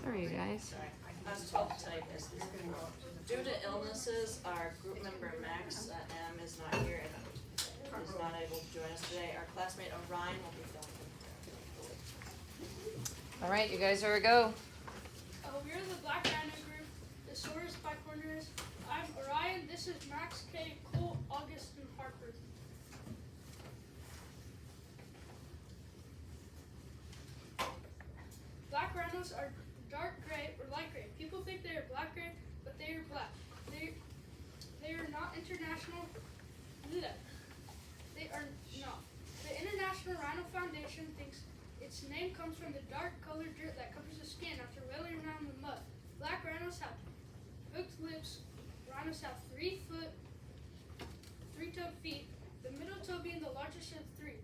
Sorry, you guys. Sorry, I was told to type this. Due to illnesses, our group member Max M is not here and is not able to join us today. Our classmate Orion will be filming. All right, you guys are a go. We're the Black Rhino group, the Saurus bicorners. I'm Orion. This is Max, K, Cole, August, and Harper. Black rhinos are dark gray or light gray. People think they are black gray, but they are black. They are not international. They are not. The International Rhino Foundation thinks its name comes from the dark colored dirt that covers the skin after wailing around the mud. Black rhinos have hooked lips. Rhinos have 3-toed feet, the middle toe being the largest of the three.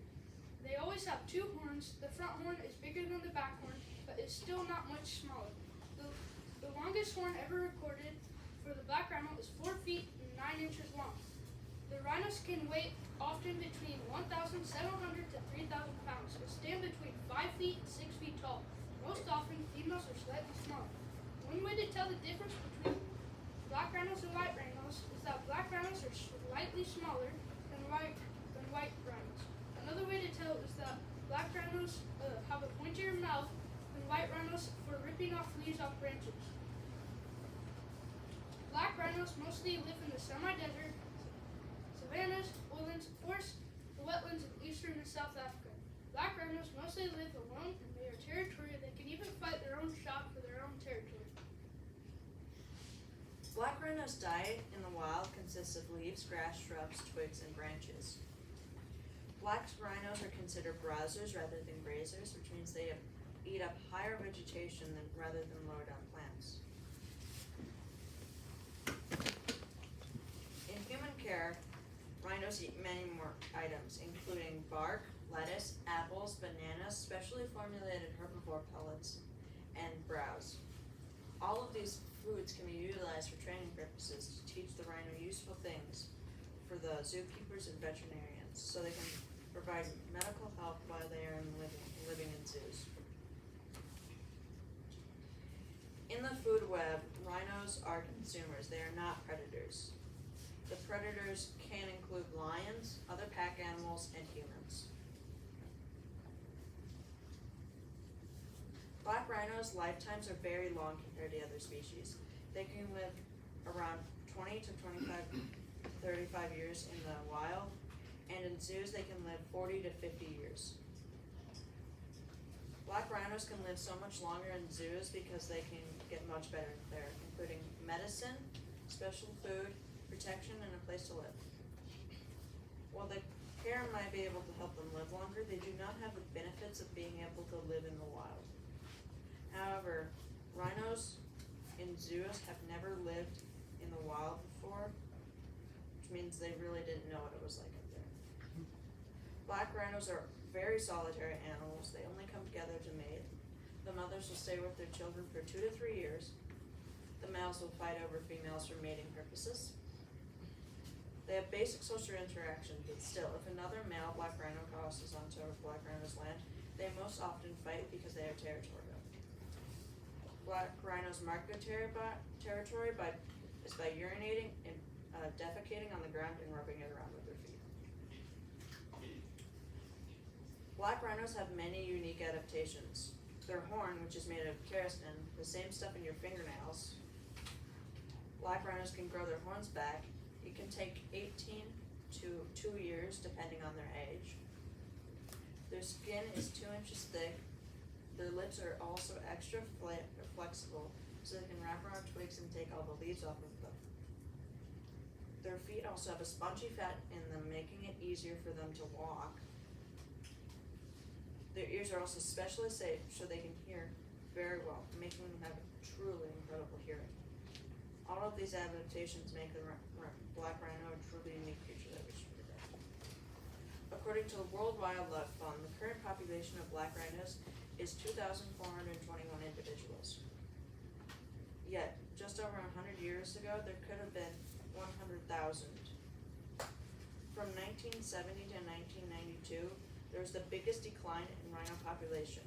They always have 2 horns. The front horn is bigger than the back horn, but is still not much smaller. The longest horn ever recorded for the black rhino is 4 feet and 9 inches long. The rhinos can weigh often between 1,700 to 3,000 pounds, but stand between 5 feet and 6 feet tall. Most often, females are slightly smaller. One way to tell the difference between black rhinos and white rhinos is that black rhinos are slightly smaller than white rhinos. Another way to tell is that black rhinos have a pointier mouth than white rhinos for ripping off leaves off branches. Black rhinos mostly live in the semi-desert, savannas, woodlands, forests, the wetlands of eastern and South Africa. Black rhinos mostly live alone and they are territorial. They can even fight their own shot for their own territory. Black rhino's diet in the wild consists of leaves, grass, shrubs, twigs, and branches. Black rhinos are considered browsers rather than grazers, which means they eat up higher vegetation rather than lower down plants. In human care, rhinos eat many more items, including bark, lettuce, apples, bananas, specially formulated herbivore pellets, and browse. All of these foods can be utilized for training purposes to teach the rhino useful things for the zookeepers and veterinarians, so they can provide medical help while they are living in zoos. In the food web, rhinos are consumers. They are not predators. The predators can include lions, other pack animals, and humans. Black rhinos' lifetimes are very long compared to other species. They can live around 20 to 35 years in the wild, and in zoos they can live 40 to 50 years. Black rhinos can live so much longer in zoos because they can get much better there, including medicine, special food, protection, and a place to live. While the care might be able to help them live longer, they do not have the benefits of being able to live in the wild. However, rhinos in zoos have never lived in the wild before, which means they really didn't know what it was like up there. Black rhinos are very solitary animals. They only come together to mate. The mothers will stay with their children for 2 to 3 years. The males will fight over females for mating purposes. They have basic social interaction, but still, if another male black rhino crosses onto a black rhino's land, they most often fight because they are territorial. Black rhinos mark their territory by urinating and defecating on the ground and rubbing it around with their feet. Black rhinos have many unique adaptations. Their horn, which is made of keratin, the same stuff in your fingernails. Black rhinos can grow their horns back. It can take 18 to 2 years depending on their age. Their skin is 2 inches thick. Their lips are also extra flexible, so they can wrap around twigs and take all the leaves off of them. Their feet also have a spongy fat in them, making it easier for them to walk. Their ears are also specially shaped so they can hear very well, making them have truly incredible hearing. All of these adaptations make the black rhino a truly unique creature that we should protect. According to the World Wildlife Fund, the current population of black rhinos is 2,421 individuals. Yet, just over 100 years ago, there could have been 100,000. From 1970 to 1992, there was the biggest decline in rhino population.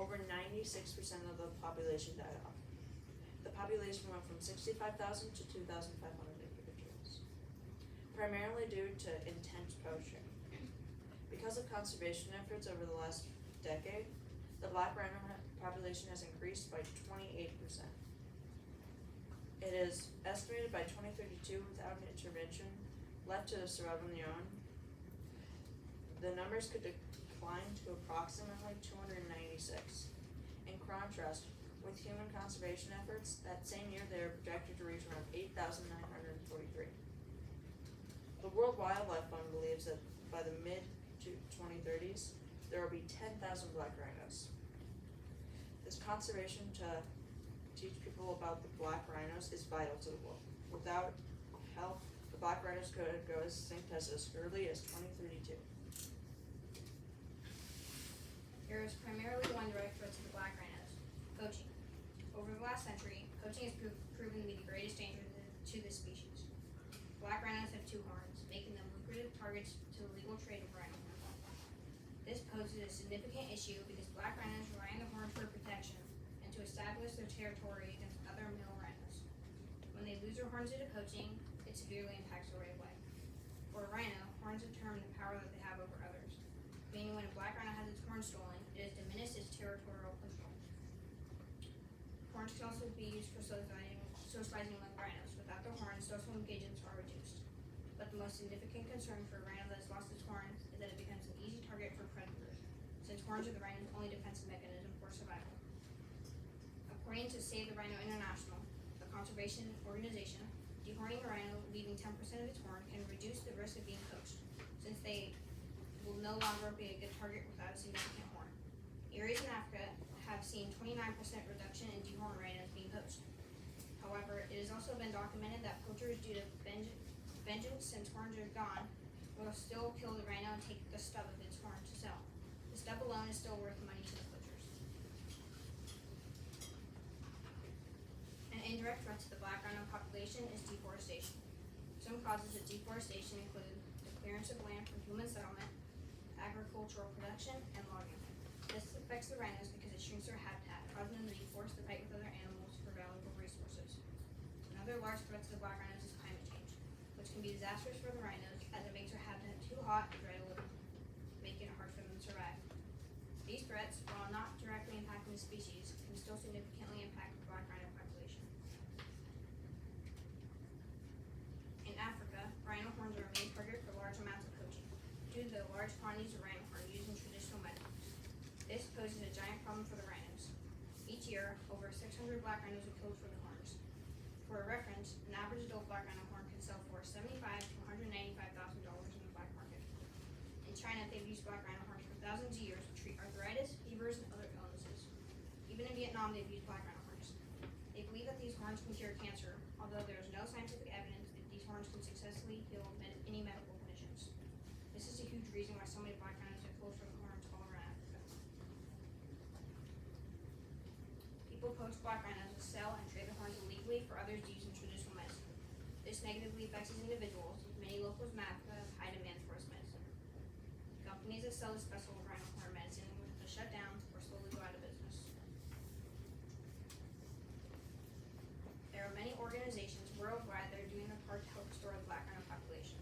over 96% of the population died off. The population went from 65,000 to 2,500 individuals, primarily due to intense poaching. Because of conservation efforts over the last decade, the black rhino population has increased by 28%. It is estimated by 2032, without an intervention left to survive on their own, the numbers could decline to approximately 296. In contrast, with human conservation efforts, that same year they are projected to reach around 8,943. The World Wildlife Fund believes that by the mid-2030s, there will be 10,000 black rhinos. This conservation to teach people about the black rhinos is vital to the world. Without help, the black rhinos could go extinct as early as 2032. There is primarily one direct threat to the black rhinos: poaching. Over the last century, poaching has proven to be the greatest danger to this species. Black rhinos have two horns, making them lucrative targets to the legal trade of rhino horn. This poses a significant issue because black rhinos rely on the horn for protection and to establish their territory against other male rhinos. When they lose their horns due to poaching, it severely impacts their right of way. For a rhino, horns determine the power that they have over others, meaning when a black rhino has its horn stolen, it has diminished its territorial control. Horns can also be used for socializing among rhinos. Without their horns, social engagements are reduced. But the most significant concern for a rhino that has lost its horns is that it becomes an easy target for predators, since horns are the rhino's only defensive mechanism for survival. According to Save the Rhino International, a conservation organization, dehorning a rhino, leaving 10% of its horn, can reduce the risk of being poached, since they will no longer be a good target without a significant horn. Areas in Africa have seen 29% reduction in dehorned rhinos being poached. However, it has also been documented that poachers, due to vengeance since horns are gone, will still kill the rhino and take the stub of its horn to sell. The stub alone is still worth money to the poachers. An indirect threat to the black rhino population is deforestation. Some causes of deforestation include the clearance of land for human settlement, agricultural production, and logging. This affects the rhinos because it shrinks their habitat, causing them to be forced to fight with other animals for valuable resources. Another large threat to the black rhinos is climate change, which can be disastrous for the rhinos as it makes their habitat too hot and dry to live in, making it hard for them to survive. These threats, while not directly impacting the species, can still significantly impact the black rhino population. In Africa, rhino horns are a main target for large amounts of poaching, due to the large quantities of rhino horn used in traditional medicine. This poses a giant problem for the rhinos. Each year, over 600 black rhinos are killed for the horns. For a reference, an average adult black rhino horn can sell for $75,000 to $195,000 in the black market. In China, they've used black rhino horns for thousands of years to treat arthritis, fevers, and other illnesses. Even in Vietnam, they've used black rhino horns. They believe that these horns can cure cancer, although there is no scientific evidence that these horns can successfully heal any medical conditions. This is a huge reason why so many black rhinos are killed for the horns all around Africa. People poach black rhinos to sell and trade the horns illegally for others to use in traditional medicine. This negatively affects these individuals, as many locals in Africa have high demand for this medicine. Companies that sell this special rhino horn medicine will have to shut down or slowly go out of business. There are many organizations worldwide that are doing their part to help restore the black rhino population.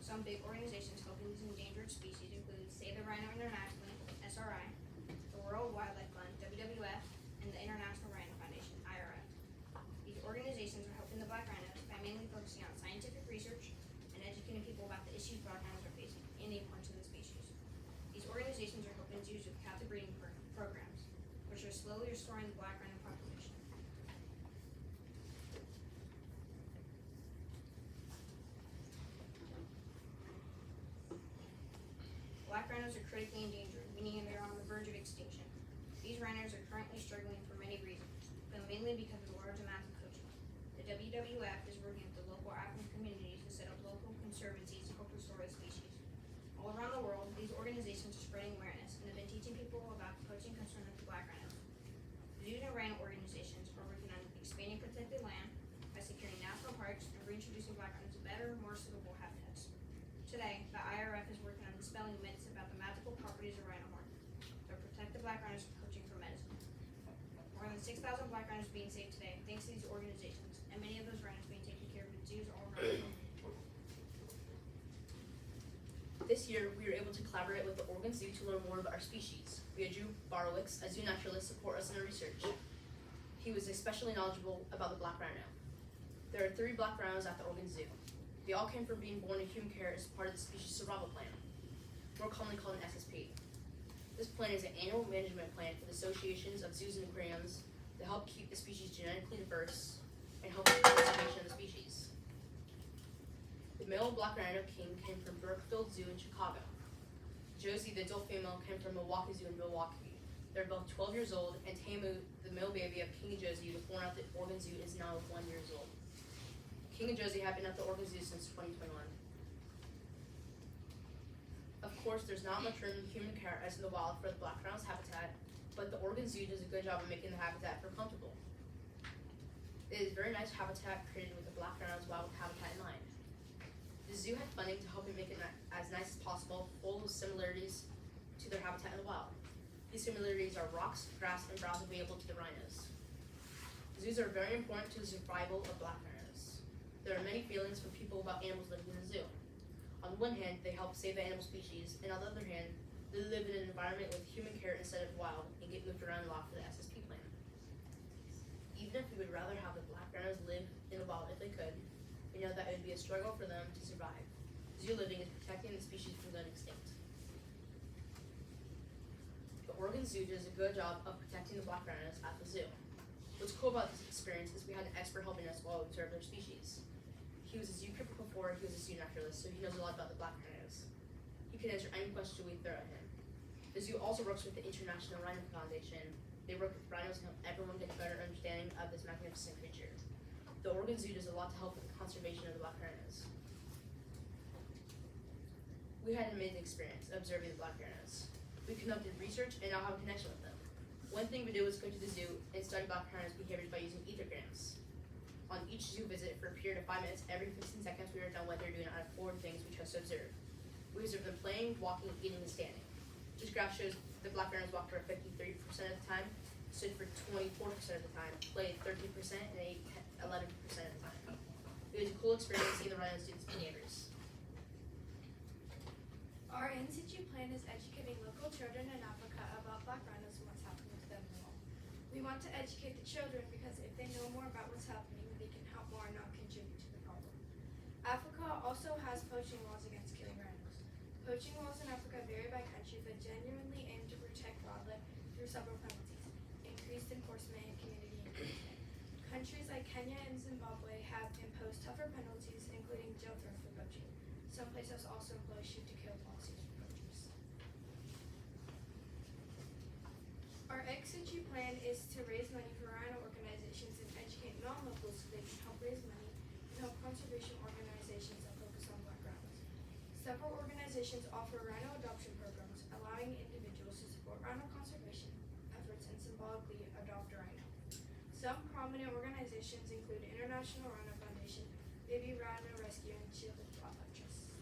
Some big organizations helping these endangered species include Save the Rhino International, SRI, the World Wildlife Fund, WWF, and the International Rhino Foundation, IRF. These organizations are helping the black rhinos by mainly focusing on scientific research and educating people about the issues black rhinos are facing and the importance of the species. These organizations are helping zoos with captive breeding programs, which are slowly restoring the black rhino population. Black rhinos are critically endangered, meaning they are on the verge of extinction. These rhinos are currently struggling for many reasons, but mainly because of the large amounts of poaching. The WWF is working with the local African communities to set up local conservancies to help restore the species. All around the world, these organizations are spreading awareness and have been teaching people about the poaching concern of the black rhinos. The zoos and rhino organizations are working on expanding protected land by securing national parks and reintroducing black rhinos to better, more suitable habitats. Today, the IRF is working on dispelling myths about the magical properties of rhino horn. They'll protect the black rhinos from poaching for medicine. 6,000 black rhinos being saved today thanks to these organizations, and many of those rhinos being taken care of in zoos all around the world. This year, we were able to collaborate with the Oregon Zoo to learn more about our species. We had Drew Barowicz, a zoo naturalist, support us in our research. He was especially knowledgeable about the black rhino. There are 3 black rhinos at the Oregon Zoo. They all came from being born in human care as part of the species survival plan, more commonly called an SSP. This plan is an annual management plan for the associations of zoos and aquariums to help keep the species genetically diverse and help with the conservation of the species. The male black rhino king came from Brookfield Zoo in Chicago. Josie, the adult female, came from Milwaukee Zoo in Milwaukee. They're both 12 years old, and Tamu, the male baby of King and Josie, who was born at the Oregon Zoo, is now 1 year old. King and Josie have been at the Oregon Zoo since 2021. Of course, there's not much room in human care as in the wild for the black rhino's habitat, but the Oregon Zoo does a good job of making the habitat feel comfortable. It is very nice habitat created with the black rhino's wild habitat in mind. The zoo had funding to help it make it as nice as possible, full of similarities to their habitat in the wild. These similarities are rocks, grass, and browse available to the rhinos. Zoos are very important to the survival of black rhinos. There are many feelings from people about animals living in the zoo. On one hand, they help save the animal species, and on the other hand, they live in an environment with human care instead of wild and get moved around a lot for the SSP plan. Even if we would rather have the black rhinos live in the wild if they could, we know that it would be a struggle for them to survive. Zoo living is protecting the species from going extinct. The Oregon Zoo does a good job of protecting the black rhinos at the zoo. What's cool about this experience is we had an expert helping us while we observed their species. He was a zookeeper before he was a zoo naturalist, so he knows a lot about the black rhinos. He can answer any question we throw at him. The zoo also works with the International Rhino Foundation. They work with rhinos and help everyone get a better understanding of this magnificent creature. The Oregon Zoo does a lot to help with the conservation of the black rhinos. We had an amazing experience observing the black rhinos. We conducted research and now have a connection with them. One thing we did was go to the zoo and study black rhinos' behaviors by using ethergrams. On each zoo visit for a period of 5 minutes, every 15 seconds we were done what they're doing out of 4 things we chose to observe. We observed them playing, walking, eating, and standing. This graph shows the black rhinos walked for 53% of the time, stood for 24% of the time, played 13%, and ate 11% of the time. It was a cool experience seeing the rhinos do these behaviors. Our in-situ plan is educating local children in Africa about black rhinos and what's happening to them in the wild. We want to educate the children because if they know more about what's happening, they can help more and not contribute to the problem. Africa also has poaching laws against killing rhinos. Poaching laws in Africa vary by country but genuinely aim to protect wildlife through several penalties, increased enforcement, and community engagement. Countries like Kenya and Zimbabwe have imposed tougher penalties, including jail term for poaching. Some places also employ shoot-to-kill policies for poachers. Our ex-situ plan is to raise money for rhino organizations and educate non-locals so they can help raise money and help conservation organizations that focus on black rhinos. Several organizations offer rhino adoption programs, allowing individuals to support rhino conservation efforts and symbolically adopt a rhino. Some prominent organizations include International Rhino Foundation, Baby Rhino Rescue, and Shielded Wildlife Trust.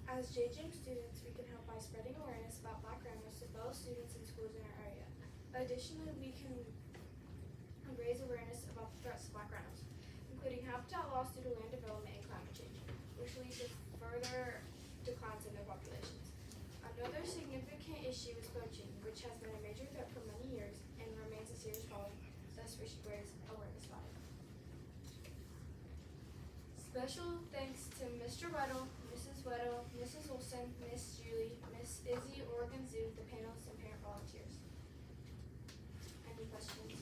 As JGM students, we can help by spreading awareness about black rhinos to fellow students and schools in our area. Additionally, we can raise awareness about the threats to black rhinos, including habitat loss due to land development and climate change, which leads to further declines in their populations. Another significant issue is poaching, which has been a major threat for many years and remains a serious problem, thus we should raise awareness about it. Special thanks to Mr. Weddle, Mrs. Weddle, Mrs. Olson, Miss Julie, Miss Izzy, Oregon Zoo, the panelists, and parent volunteers. Any questions?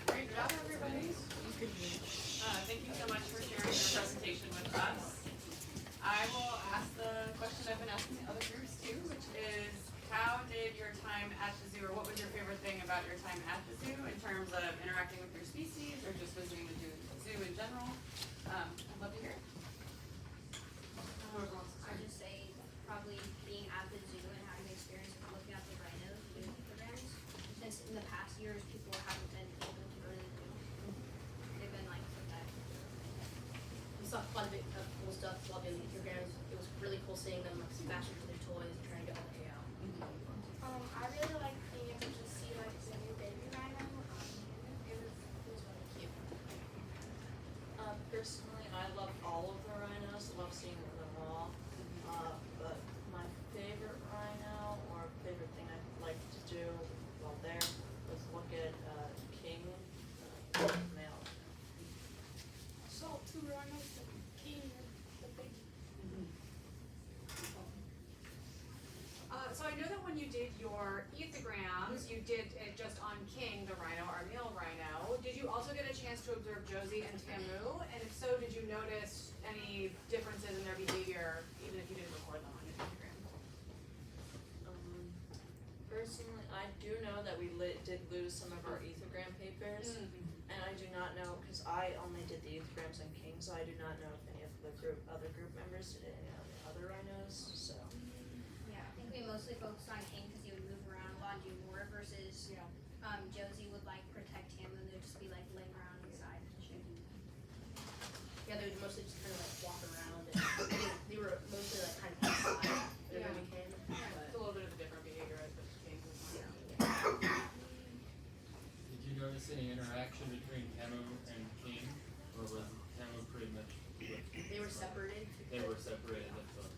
Great job, everybody. Thank you so much for sharing your presentation with us. I will ask the question I've been asking the other groups too, which is, how did your time at the zoo, or what was your favorite thing about your time at the zoo in terms of interacting with your species or just visiting the zoo in general? I'd love to hear it. I'd just say probably being at the zoo and having the experience of looking at the rhinos with the rams. Since in the past years people haven't been able to go to the zoo. They've been like put that. saw quite a bit of cool stuff while doing the Ethergrams. It was really cool seeing them like smashing through their toys and trying to get all the hay out. I really like being able to see like the new baby rhino. It was really cute. Personally, I love all of the rhinos, love seeing them all. But my favorite rhino or favorite thing I'd like to do while there was look at king male. Saw two rhinos, the king and the baby. So I know that when you did your ethograms, you did it just on King, the rhino, our male rhino. Did you also get a chance to observe Josie and Tamu? And if so, did you notice any differences in their behavior, even if you didn't record them on your ethogram? Personally, I do know that we did lose some of our ethogram papers, and I do not know, because I only did the ethograms on King, so I do not know if any of the other group members did any of the other rhinos, so. Yeah, I think we mostly focused on King because he would move around a lot and do more versus Josie would like protect him and they'd just be like laying around inside and shit. Yeah, they would mostly just kind of like walk around and they were mostly like kind of outside whenever we came. It's a little bit of a different behavior as the King was. Did you notice any interaction between Tamu and King, or was Tamu pretty much? They were separated. They were separated. That's what.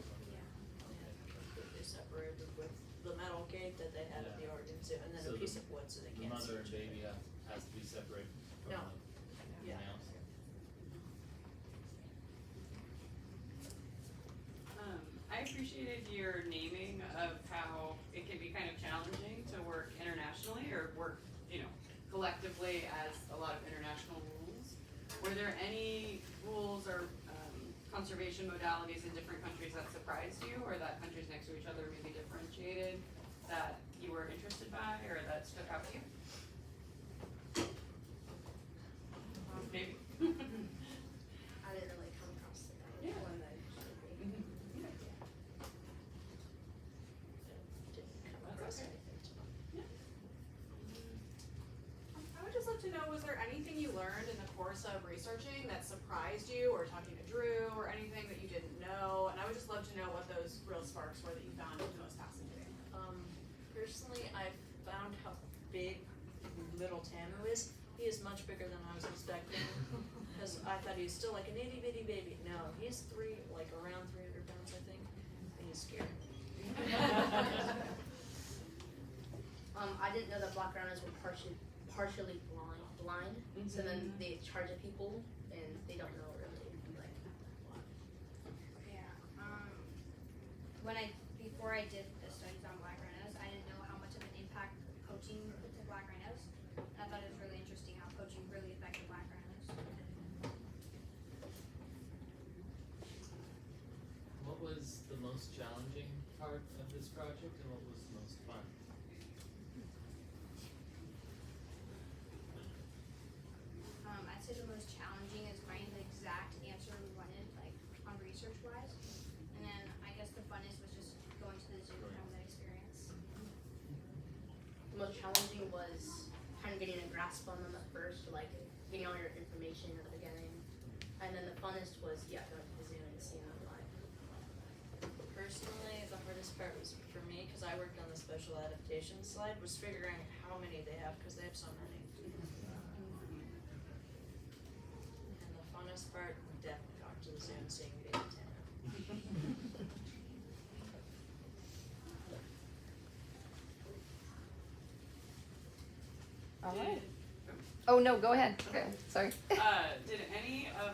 Completely separated with the metal gate that they had at the Oregon Zoo, and then So a piece of wood so they The can't see mother and each other. baby has to be separated from No. the Yeah. males. I appreciated your naming of how it can be kind of challenging to work internationally or work, collectively as a lot of international rules. Were there any rules or conservation modalities in different countries that surprised you, or that countries next to each other maybe differentiated that you were interested by or that stuck out to you? Maybe. I didn't really come across that one that should be. Didn't come across okay. anything to I would just love to know, was there anything you learned in the course of researching that surprised you, or talking to Drew, or anything that you didn't know? And I would just love to know what those real sparks were that you found most fascinating. Personally, I found how big little Tamu is. He is much bigger than I was expecting, because I thought he was still like an itty bitty baby. No, he's around 300 pounds, I think. And he's scary. I didn't know that black rhinos were partially blind. So then they charge at people and they don't know really like why. Yeah. Before I did the studies on black rhinos, I didn't know how much of an impact poaching put to black rhinos. I thought it was really interesting how poaching really affected black rhinos. What was the most challenging part of this project, and what was the most fun? I'd say the most challenging is finding the exact answer we wanted, like on research wise. And then I guess the funnest was just going to the zoo and having that experience. The most challenging was kind of getting a grasp on them at first, like getting all your information at the beginning. And then the funnest was, going to the zoo and seeing them live. Personally, the hardest part was for me, because I worked on the special adaptation slide, was figuring out how many they have, because they have so many. And the funnest part, definitely going to the zoo and seeing baby Tamu. All right. Oh, no, go ahead. Okay, sorry. Did any of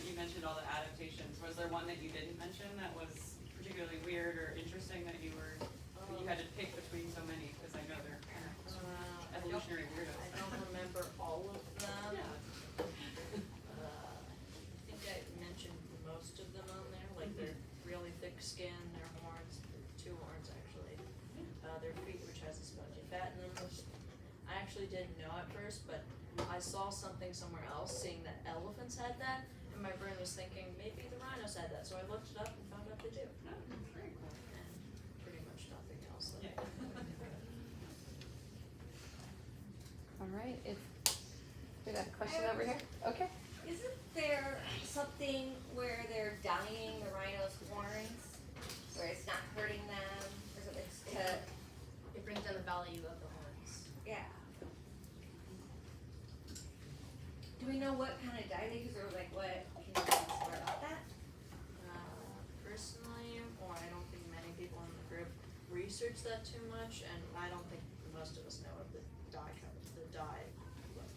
you mentioned all the adaptations, was there one that you didn't mention that was particularly weird or interesting that you had to pick between so many, because I know they're kind of evolutionary weirdos. I don't remember all of them. Yeah. I think I mentioned most of them on there, like their really thick skin, their horns, 2 horns actually. Their feet, which has a spongy fat in them, which I actually didn't know at first, but I saw something somewhere else, seeing that elephants had that, and my brain was thinking maybe the rhinos had that, so I looked it up and found out they do. Oh, very cool. And pretty much nothing else. Yeah. All right, we got a question over here. Okay. Isn't there something researched that too much, and I don't think most of us know what the dye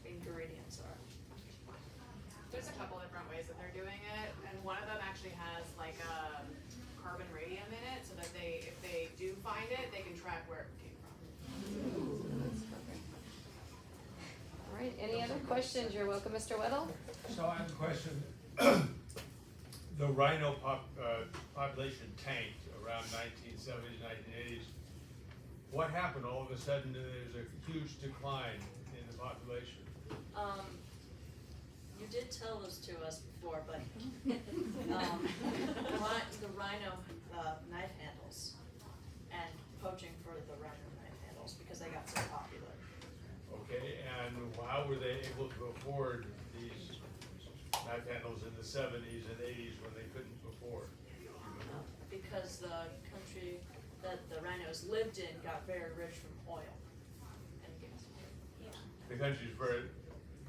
ingredients are. There's a couple different ways that they're doing it, and one of them actually has like a carbon radium in it, so that if they do find it, they can track where it came from. All right, any other questions? You're welcome, Mr. Weddle. So I have a question. The rhino population tanked around 1970s, 1980s. What happened? All of a sudden, there's a huge decline in the population. You did tell this to us before, but the rhino knife handles and poaching for the rhino knife handles because they got so popular. Okay, and how were they able to afford these knife handles in the 70s and 80s when they couldn't before? Because the country that the rhinos lived in got very rich from oil and gas. The countries where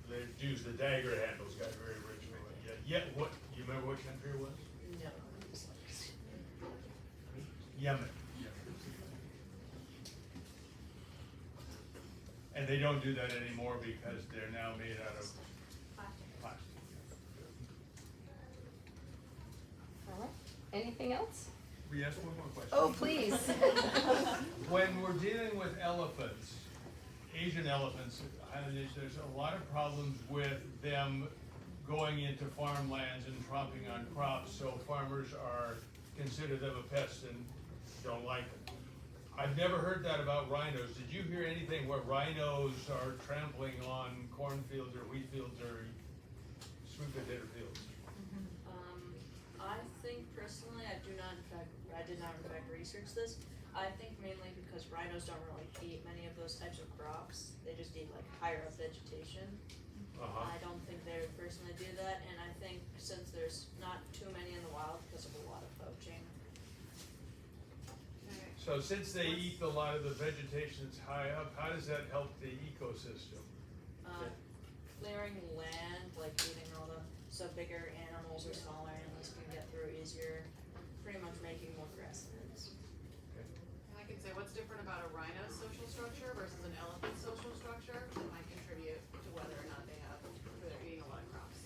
they used the dagger handles got very rich from it. Yeah, what, you remember what country it was? No. Yemen. And they don't do that anymore because they're now made out of plastic. All right, anything else? We asked one more question. Oh, please. When we're dealing with elephants, Asian elephants, there's a lot of problems with them going into farmlands and tromping on crops, so farmers consider them a pest and don't like them. I've never heard that about rhinos. Did you hear anything where rhinos are trampling on cornfields or wheat fields or sweet potato fields? I think personally, I did not in fact research this. I think mainly because rhinos don't really eat many of those types of crops. They just eat like higher up vegetation. I don't think they would personally do that, and I think since there's not too many in the wild because of a lot of poaching. So since they eat a lot of the vegetation that's high up, how does that help the ecosystem? Clearing land, like eating all so bigger animals or smaller animals can get through easier, pretty much making more grasslands. And I can say what's different about a rhino's social structure versus an elephant's social structure that might contribute to whether or not they're eating a lot of crops.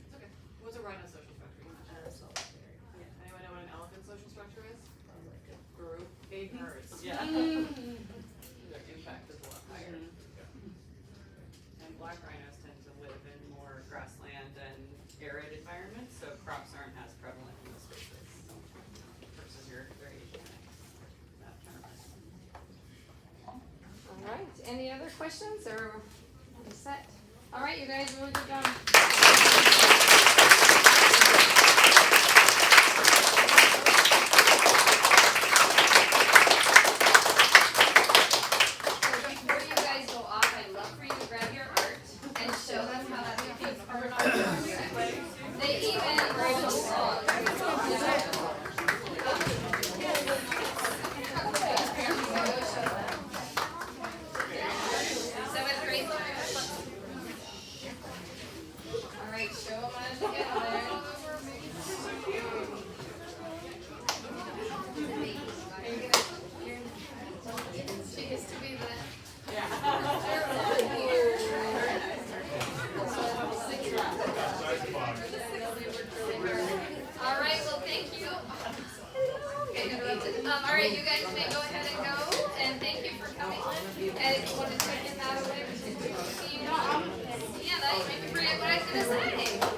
It's okay. What's a rhino's social structure? You mentioned. So very, Anyone know what an elephant's social structure is? like a group. Big herds. Yeah. Their impact is a lot higher. And black rhinos tend to live in more grassland and arid environments, so crops aren't as prevalent in those spaces versus your Asian that kind of person. All right, any other questions or are we set? All right, you guys, really good job. Before you guys go off, I'd love for you to grab your art and show them how that defeats They even wrote a song. Seventh grade. All right, show them how to get on there. She gets to be the. All right, well, thank you. All right, you guys may go ahead and go, and thank you for coming. And if you want to check in that or whatever, see you. Yeah, that you make me forget what I was going to say.